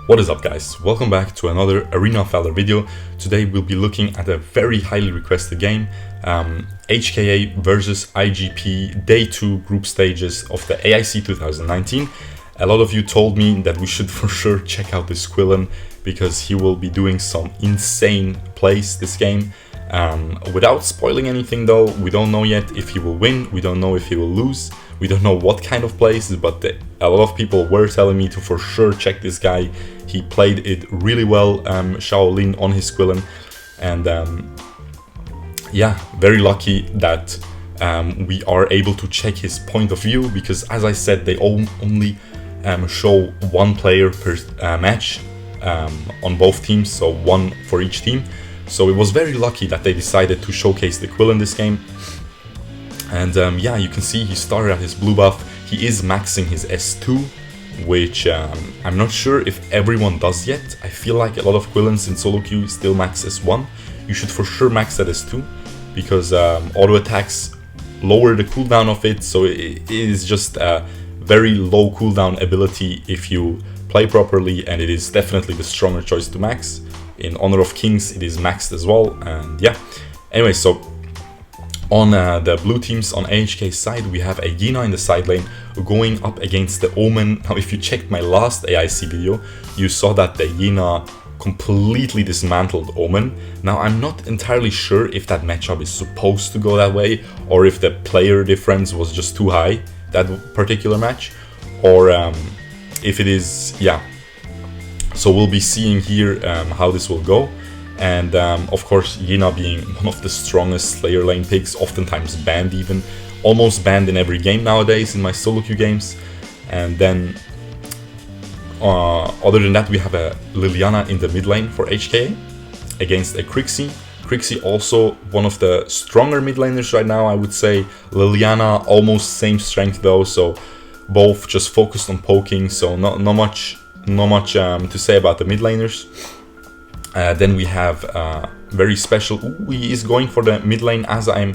What is up, guys? Welcome back to another Arena of Valor video. Today we'll be looking at a very highly requested game, HKA versus IGP Day 2 group stages of the AIC 2019. A lot of you told me that we should for sure check out this Quillen because he will be doing some insane plays this game. Without spoiling anything though, we don't know yet if he will win, we don't know if he will lose, we don't know what kind of plays, but a lot of people were telling me to for sure check this guy. He played it really well, Shaolin on his Quillen, and yeah, very lucky that we are able to check his point of view, because as I said, they only show one player per match on both teams, so one for each team. So it was very lucky that they decided to showcase the Quillen in this game. And yeah, you can see he started at his blue buff. He is maxing his S2, which I'm not sure if everyone does yet. I feel like a lot of Quillens in solo queue still max S1. You should for sure max at S2, because auto attacks lower the cooldown of it, so it is just a very low cooldown ability if you play properly, and it is definitely the stronger choice to max. In Honor of Kings it is maxed as well, and yeah. Anyway, so on the blue teams on AHK's side, we have a Yina in the side lane going up against the Omen. Now, if you checked my last AIC video, you saw that the Yina completely dismantled Omen. Now, I'm not entirely sure if that matchup is supposed to go that way, or if the player difference was just too high, that particular match, or if it is, yeah. So we'll be seeing here how this will go. And of course, Yina being one of the strongest Slayer lane picks, oftentimes banned even, almost banned in every game nowadays in my solo queue games. And then, other than that, we have a Liliana in the mid lane for HKA against a Crixie. Crixie also one of the stronger mid laners right now, I would say. Liliana almost same strength though, so both just focused on poking, so not much to say about the mid laners. Then we have very special. Ooh, he is going for the mid lane as I'm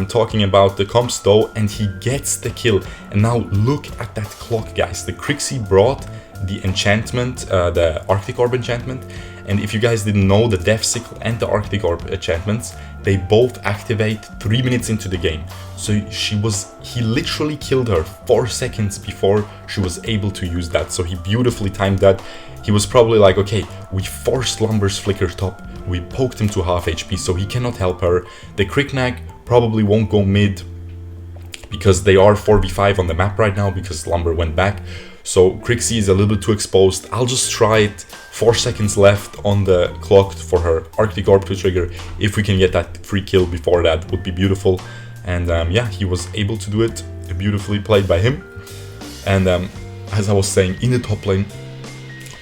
talking about the comps though, and he gets the kill. And now look at that clock, guys. The Crixie brought the enchantment, the Arctic Orb enchantment, and if you guys didn't know, the Death Sickle and the Arctic Orb enchantments, they both activate 3 minutes into the game. So he literally killed her 4 seconds before she was able to use that. So he beautifully timed that. He was probably like, okay, we forced Lumber's Flicker top, we poked him to half HP, so he cannot help her. The Cricknag probably won't go mid, because they are 4v5 on the map right now, because Lumber went back. So Crixie is a little bit too exposed. I'll just try it. 4 seconds left on the clock for her Arctic Orb to trigger. If we can get that free kill before that, would be beautiful. And yeah, he was able to do it. Beautifully played by him. And as I was saying, in the top lane,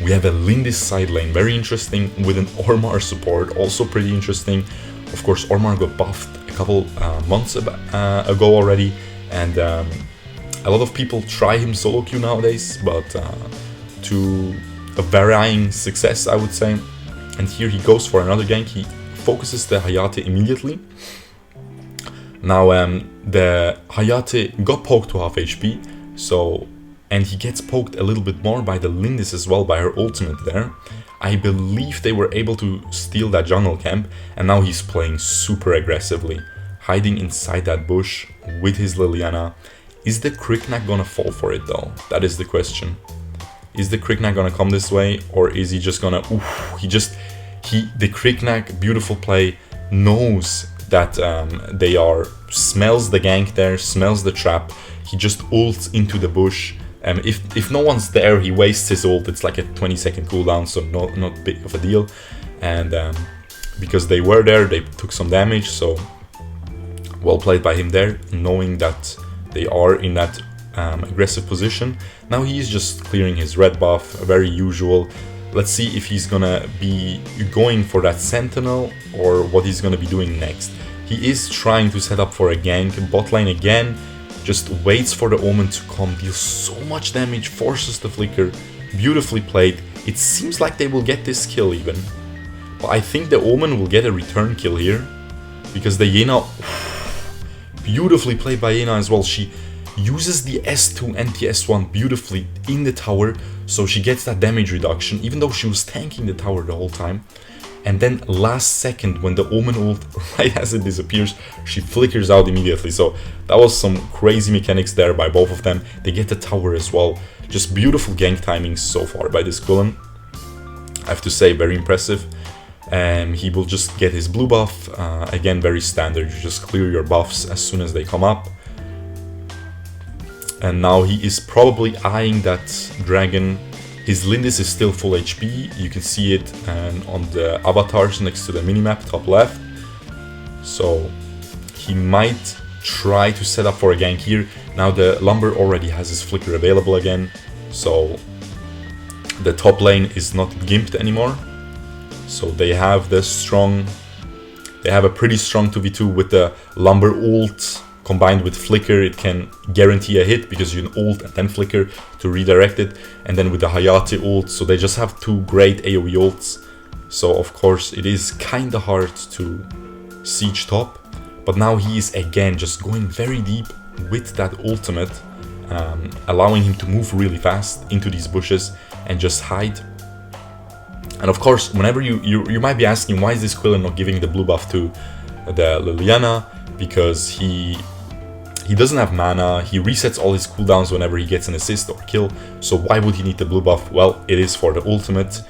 we have a Lindis side lane, very interesting, with an Ormar support, also pretty interesting. Of course, Ormar got buffed a couple months ago already, and a lot of people try him solo queue nowadays, but to a varying success, I would say. And here he goes for another gank. He focuses the Hayate immediately. Now, the Hayate got poked to half HP, so... and he gets poked a little bit more by the Lindis as well, by her ultimate there. I believe they were able to steal that jungle camp, and now he's playing super aggressively, hiding inside that bush with his Liliana. Is the Cricknag gonna fall for it though? That is the question. Is the Cricknag gonna come this way, or is he just gonna... Oof, the Cricknag, beautiful play, knows that they are... smells the gank there, smells the trap. He just ults into the bush. If no one's there, he wastes his ult. It's like a 20-second cooldown, so not big of a deal. And because they were there, they took some damage, so well played by him there, knowing that they are in that aggressive position. Now he's just clearing his red buff, very usual. Let's see if he's gonna be going for that Sentinel, or what he's gonna be doing next. He is trying to set up for a gank, bot lane again. Just waits for the Omen to come, deals so much damage, forces the flicker, beautifully played. It seems like they will get this kill even. But I think the Omen will get a return kill here, because the Yena, beautifully played by Yena as well. She uses the S2 and the S1 beautifully in the tower, so she gets that damage reduction, even though she was tanking the tower the whole time. And then last second, when the Omen ult, right as it disappears, she flickers out immediately. So that was some crazy mechanics there by both of them. They get the tower as well. Just beautiful gank timings so far by this Quillen. I have to say, very impressive. He will just get his blue buff. Again, very standard. You just clear your buffs as soon as they come up. And now he is probably eyeing that dragon. His Lindis is still full HP. You can see it on the avatars next to the minimap, top left. So he might try to set up for a gank here. Now the Lumber already has his flicker available again. So the top lane is not gimped anymore. So they have a pretty strong 2v2 with the Lumber ult. Combined with flicker, it can guarantee a hit because you can ult and then flicker to redirect it. And then with the Hayate ult, so they just have two great AoE ults. So of course it is kinda hard to siege top. But now he is again just going very deep with that ultimate, allowing him to move really fast into these bushes and just hide. And of course, whenever you might be asking, why is this Quillen not giving the blue buff to the Liliana? Because he doesn't have mana, he resets all his cooldowns whenever he gets an assist or kill, so why would he need the blue buff? Well, it is for the ultimate.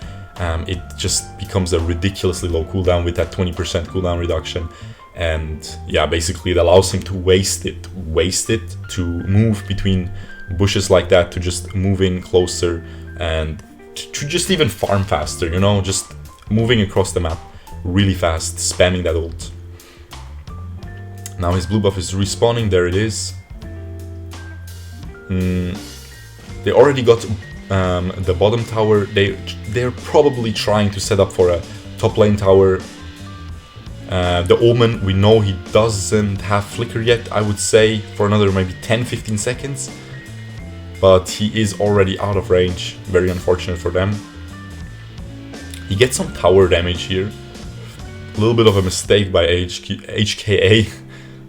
It just becomes a ridiculously low cooldown with that 20% cooldown reduction, and yeah, basically it allows him to waste it to move between bushes like that, to just move in closer and to just even farm faster, you know, just moving across the map really fast, spamming that ult. Now his blue buff is respawning, there it is. They already got the bottom tower. They're probably trying to set up for a top lane tower. The Omen, we know he doesn't have flicker yet, I would say, for another maybe 10-15 seconds. But he is already out of range, very unfortunate for them. He gets some tower damage here. A little bit of a mistake by HKA.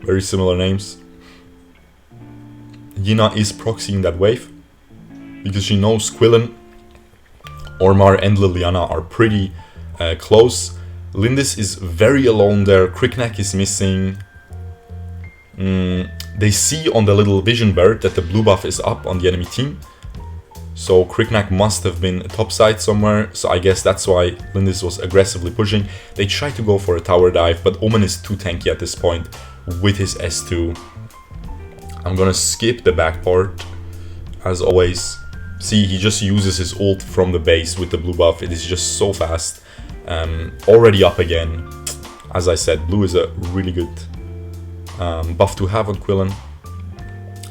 Very similar names. Yina is proxying that wave because she knows Quillen, Ormar and Liliana are pretty close. Lindis is very alone there. Cricknack is missing. They see on the little vision bird that the blue buff is up on the enemy team. So Cricknack must have been topside somewhere, so I guess that's why Lindis was aggressively pushing. They tried to go for a tower dive, but Omen is too tanky at this point with his S2. I'm gonna skip the back part, as always. See, he just uses his ult from the base with the blue buff. It is just so fast. Already up again. As I said, blue is a really good buff to have on Quillen.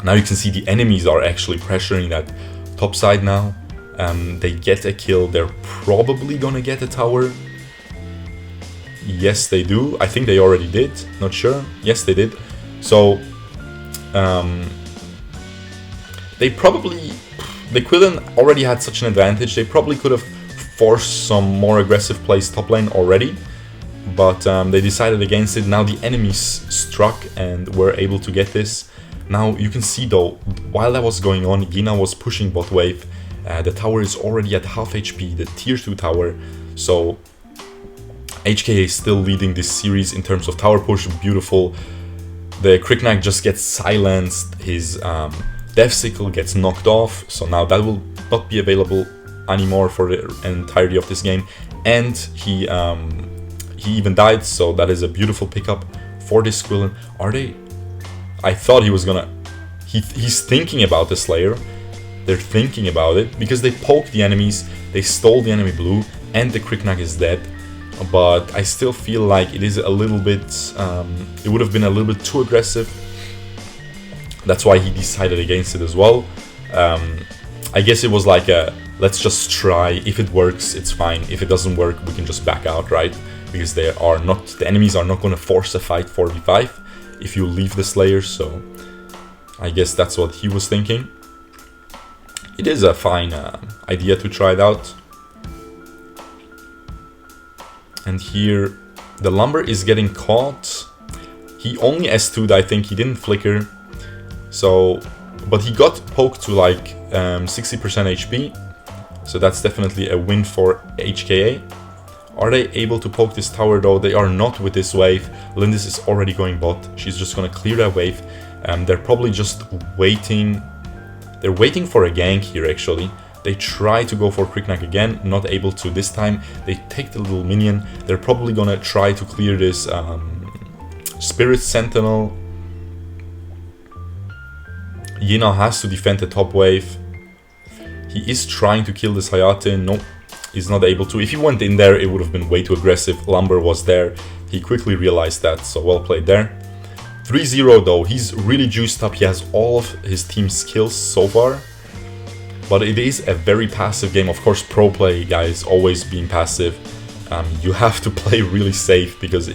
Now you can see the enemies are actually pressuring that top side now. They get a kill. They're probably gonna get a tower. Yes, they do. I think they already did. Not sure. Yes, they did. So the Quillen already had such an advantage. They probably could have forced some more aggressive plays top lane already, but they decided against it. Now the enemies struck and were able to get this. Now you can see though, while that was going on, Yina was pushing bot wave. The tower is already at half HP, the tier 2 tower. So HKA is still leading this series in terms of tower push. Beautiful. The Cricknack just gets silenced. His Death Sickle gets knocked off. So now that will not be available anymore for the entirety of this game. And he even died. So that is a beautiful pickup for this Quillen. I thought he was gonna... He's thinking about the Slayer. They're thinking about it because they poked the enemies. They stole the enemy blue. And the Cricknack is dead. But I still feel like it is a little bit, it would have been a little bit too aggressive. That's why he decided against it as well. I guess it was like a, let's just try. If it works, it's fine. If it doesn't work, we can just back out, right? Because the enemies are not going to force a fight 4v5 if you leave the Slayer. So I guess that's what he was thinking. It is a fine idea to try it out. And here, the Lumber is getting caught. He only S2'd, I think. He didn't flicker. So But he got poked to like 60% HP, so that's definitely a win for HKA. Are they able to poke this tower though? They are not with this wave. Lindis is already going bot. She's just gonna clear that wave. They're probably just waiting. They're waiting for a gank here actually. They try to go for Kriknak again, not able to this time. They take the little minion. They're probably gonna try to clear this Spirit Sentinel. Yena has to defend the top wave. He is trying to kill this Hayate. Nope, he's not able to. If he went in there, it would have been way too aggressive. Lumber was there. He quickly realized that, so well played there. 3-0 though, he's really juiced up. He has all of his team's skills so far. But it is a very passive game. Of course, pro play, guys, always being passive. You have to play really safe because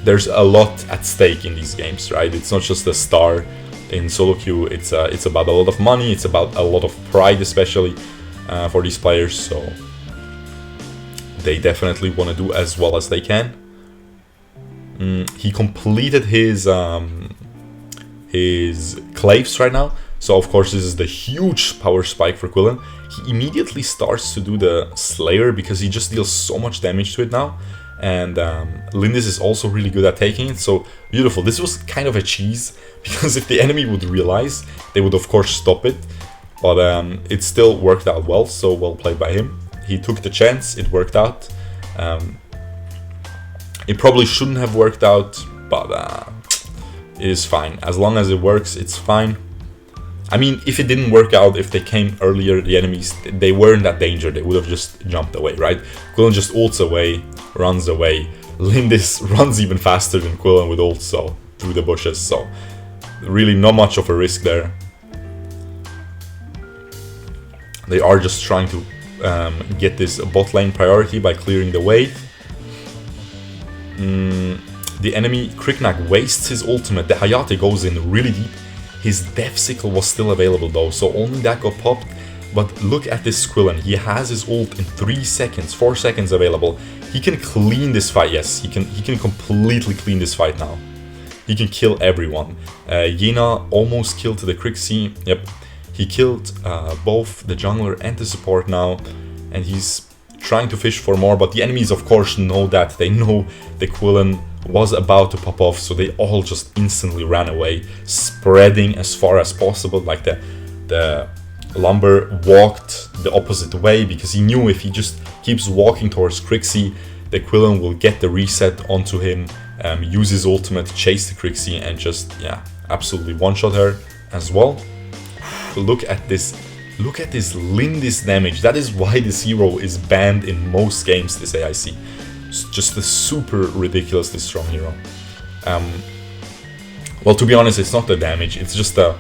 there's a lot at stake in these games, right? It's not just a star in solo queue. It's about a lot of money. It's about a lot of pride, especially for these players. So they definitely want to do as well as they can. He completed his claves right now. So of course this is the huge power spike for Quillen. He immediately starts to do the Slayer because he just deals so much damage to it now. And Lindis is also really good at taking it, so beautiful. This was kind of a cheese, because if the enemy would realize, they would of course stop it. But it still worked out well, so well played by him. He took the chance, it worked out. It probably shouldn't have worked out, but it is fine. As long as it works, it's fine. I mean, if it didn't work out, if they came earlier, the enemies, they weren't that danger. They would have just jumped away, right? Quillen just ults away, runs away. Lindis runs even faster than Quillen with ult, so through the bushes. So really not much of a risk there. They are just trying to get this bot lane priority by clearing the wave. The enemy, Kriknak, wastes his ultimate. The Hayate goes in really deep. His Death Sickle was still available though, so only that got popped. But look at this Quillen. He has his ult in 3 seconds, 4 seconds available. He can clean this fight. Yes, he can completely clean this fight now. He can kill everyone. Yena almost killed the Crixie. Yep, he killed both the jungler and the support now, and he's trying to fish for more. But the enemies, of course, know that. They know the Quillen was about to pop off, so they all just instantly ran away, spreading as far as possible. Like the Lumber walked the opposite way because he knew if he just keeps walking towards Crixie, the Quillen will get the reset onto him, use his ultimate, chase the Crixie, and just, yeah, absolutely one-shot her as well. Look at this Lindis damage. That is why this hero is banned in most games, this AIC. It's just a super ridiculously strong hero. Well, to be honest, it's not the damage, it's just the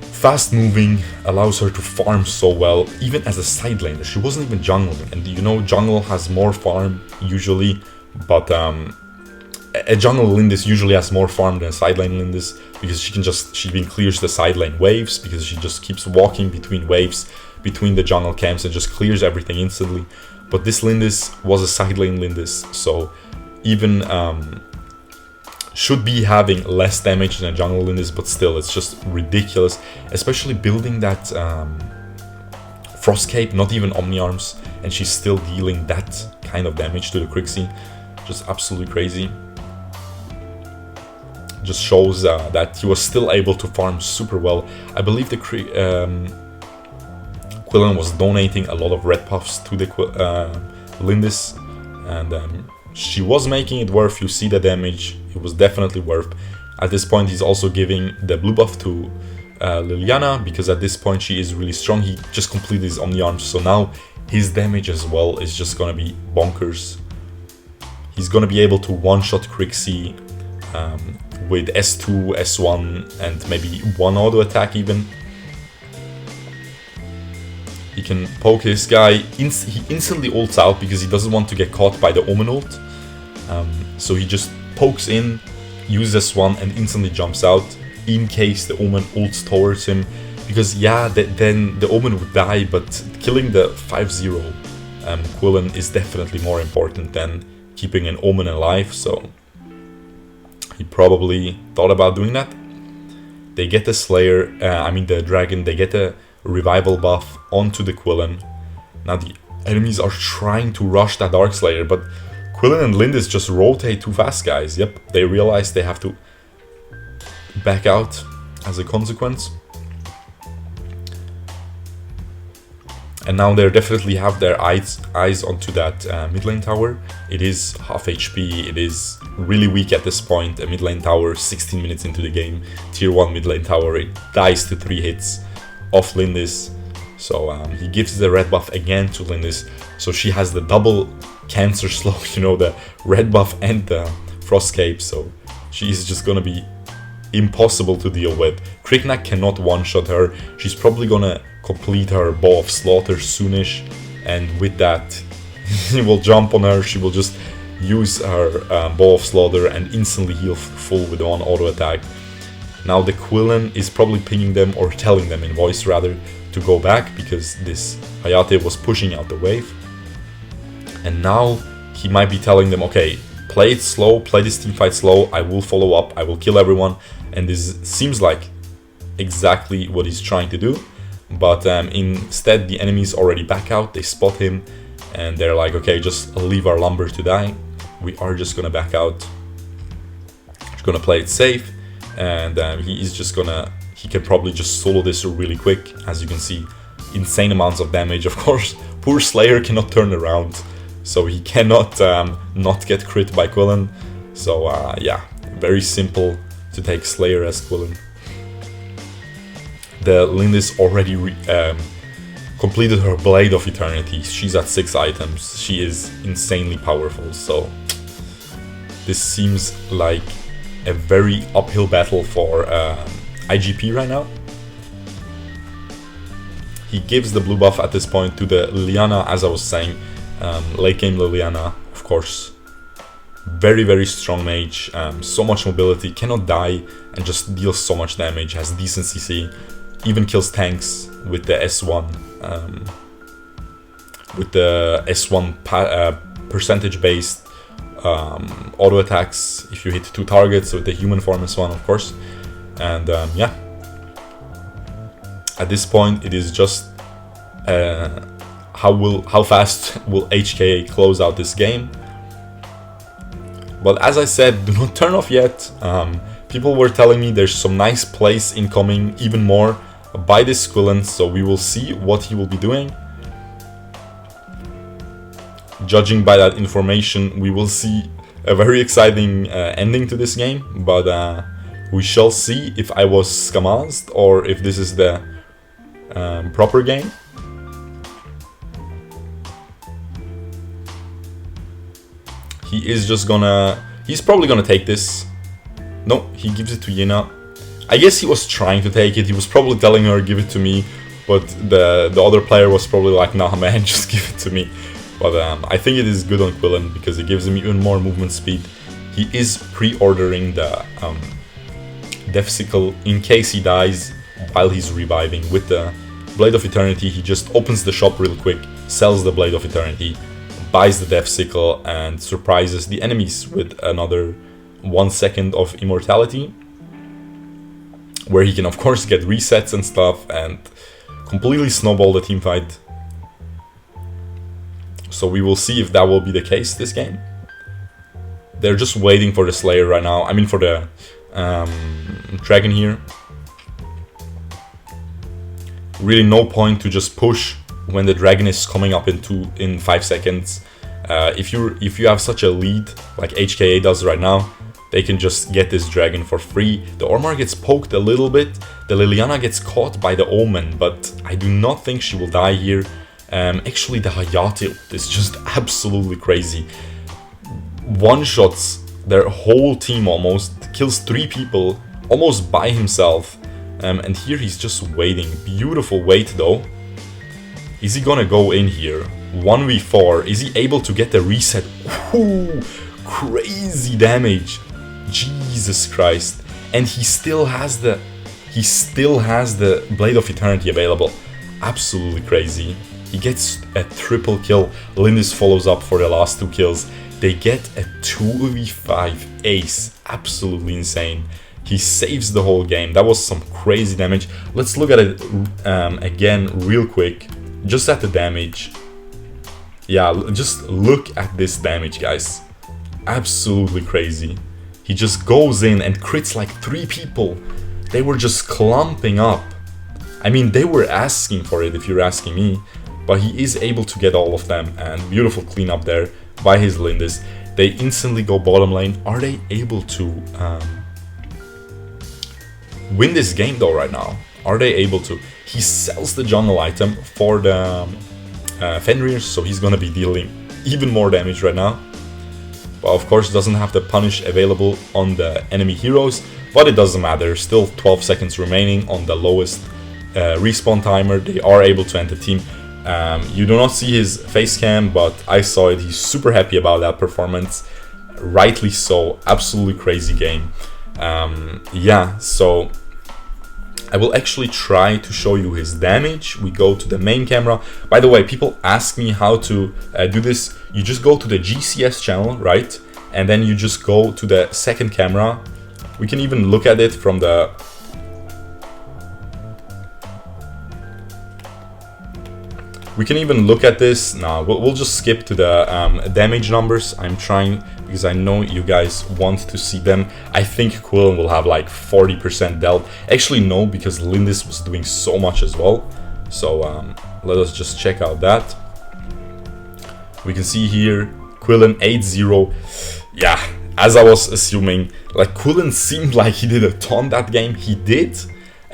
fast moving, allows her to farm so well, even as a side laner. She wasn't even jungling, and you know jungle has more farm usually, but a jungle Lindis usually has more farm than a side lane Lindis, because she even clears the side lane waves, because she just keeps walking between waves, between the jungle camps, and just clears everything instantly. But this Lindis was a side lane Lindis, so even should be having less damage than a jungle Lindis, but still, it's just ridiculous. Especially building that Frost Cape, not even Omni Arms, and she's still dealing that kind of damage to the Crixie. Just absolutely crazy. Just shows that he was still able to farm super well. I believe the Quillen was donating a lot of red puffs to the Lindis, and she was making it worth. You see the damage, it was definitely worth. At this point, he's also giving the blue buff to Liliana, because at this point she is really strong. He just completed his Omni Arms, so now his damage as well is just gonna be bonkers. He's gonna be able to one-shot Crixie with S2, S1, and maybe one auto attack even. He can poke this guy. He instantly ults out because he doesn't want to get caught by the Omen ult. So he just pokes in, uses S1, and instantly jumps out in case the Omen ults towards him. Because yeah, then the Omen would die, but killing the 5-0 Quillen is definitely more important than keeping an Omen alive. So he probably thought about doing that. They get the Slayer, the Dragon, they get a revival buff onto the Quillen. Now the enemies are trying to rush that Dark Slayer, but Quillen and Lindis just rotate too fast, guys. Yep, they realize they have to back out as a consequence. And now they definitely have their eyes onto that mid lane tower. It is half HP, it is really weak at this point. A mid lane tower, 16 minutes into the game, tier 1 mid lane tower, it dies to 3 hits of Lindis. So he gives the red buff again to Lindis. So she has the double cancer slow, you know, the red buff and the frost cape. So she is just gonna be impossible to deal with. Kriknak cannot one-shot her. She's probably gonna complete her Bow of Slaughter soonish, and with that he will jump on her. She will just use her Bow of Slaughter and instantly heal full with one auto attack. Now the Quillen is probably pinging them, or telling them in voice rather, to go back because this Hayate was pushing out the wave. And now he might be telling them, okay, play it slow, play this team fight slow, I will follow up, I will kill everyone. And this seems like exactly what he's trying to do. But instead the enemies already back out, they spot him, and they're like, okay, just leave our lumber to die. We are just gonna back out. He's gonna play it safe, and he can probably just solo this really quick. As you can see, insane amounts of damage. Of course, poor Slayer cannot turn around, so he cannot not get crit by Quillen. So yeah, very simple to take Slayer as Quillen. The Lindis already completed her Blade of Eternity. She's at 6 items. She is insanely powerful, so this seems like a very uphill battle for IGP right now. He gives the blue buff at this point to the Liliana, as I was saying. Late game Liliana, of course. Very, very strong mage. So much mobility, cannot die, and just deals so much damage, has decent CC. Even kills tanks with the S1 percentage based auto attacks if you hit 2 targets, with the human form S1, of course. And yeah, at this point it is just how fast will HKA close out this game. But as I said, do not turn off yet. People were telling me there's some nice plays incoming, even more by this Quillen, so we will see what he will be doing. Judging by that information, we will see a very exciting ending to this game, but we shall see if I was skamazed or if this is the proper game. He's probably gonna take this. No, he gives it to Yina. I guess he was trying to take it. He was probably telling her, give it to me, but the other player was probably like, nah man, just give it to me. But I think it is good on Quillen because it gives him even more movement speed. He is pre-ordering the Death Sickle in case he dies while he's reviving. With the Blade of Eternity, he just opens the shop real quick, sells the Blade of Eternity, buys the Death Sickle, and surprises the enemies with another 1 second of immortality, where he can of course get resets and stuff and completely snowball the team fight. So we will see if that will be the case this game. They're just waiting for the Slayer right now, I mean for the Dragon here. Really no point to just push when the Dragon is coming up in 5 seconds. If you have such a lead like HKA does right now, they can just get this Dragon for free. The Ormar gets poked a little bit. The Liliana gets caught by the Omen, but I do not think she will die here. Actually, the Hayate is just absolutely crazy. One-shots their whole team almost, kills 3 people almost by himself. And here he's just waiting. Beautiful wait though. Is he gonna go in here? 1v4. Is he able to get the reset? Ooh, crazy damage. Jesus Christ. And he still has the Blade of Eternity available. Absolutely crazy. He gets a triple kill. Lindis follows up for the last 2 kills. They get a 2v5 ace. Absolutely insane. He saves the whole game. That was some crazy damage. Let's look at it again real quick, just at the damage. Yeah, just look at this damage, guys. Absolutely crazy. He just goes in and crits like 3 people. They were just clumping up. I mean, they were asking for it, if you're asking me. But he is able to get all of them, and beautiful cleanup there by his Lindis. They instantly go bottom lane. Are they able to win this game though right now? Are they able to? He sells the jungle item for the Fenrir, so he's gonna be dealing even more damage right now. But of course doesn't have the punish available on the enemy heroes, but it doesn't matter. Still 12 seconds remaining on the lowest respawn timer. They are able to end the team. You do not see his face cam, but I saw it. He's super happy about that performance. Rightly so. Absolutely crazy game. Yeah, so I will actually try to show you his damage. We go to the main camera. By the way, people ask me how to do this. You just go to the GCS channel, right? And then you just go to the second camera. We can even look at it from the... We can even look at this. No, we'll just skip to the damage numbers. I'm trying, because I know you guys want to see them. I think Quillen will have like 40% dealt. Actually, no, because Lindis was doing so much as well. So let us just check out that. We can see here, Quillen 8-0. Yeah, as I was assuming, like Quillen seemed like he did a ton that game. He did,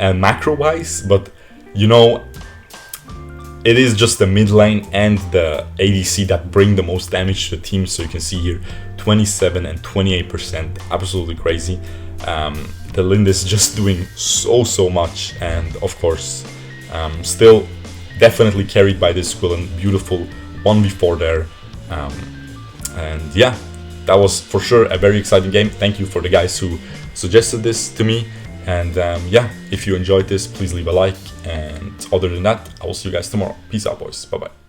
macro-wise, but you know, it is just the mid lane and the ADC that bring the most damage to the team. So you can see here 27 and 28%, absolutely crazy. The Lindis just doing so much, and of course still definitely carried by this Quillen. Beautiful 1v4 there, and yeah, that was for sure a very exciting game. Thank you for the guys who suggested this to me. And yeah, if you enjoyed this, please leave a like. And other than that, I will see you guys tomorrow. Peace out, boys. Bye-bye.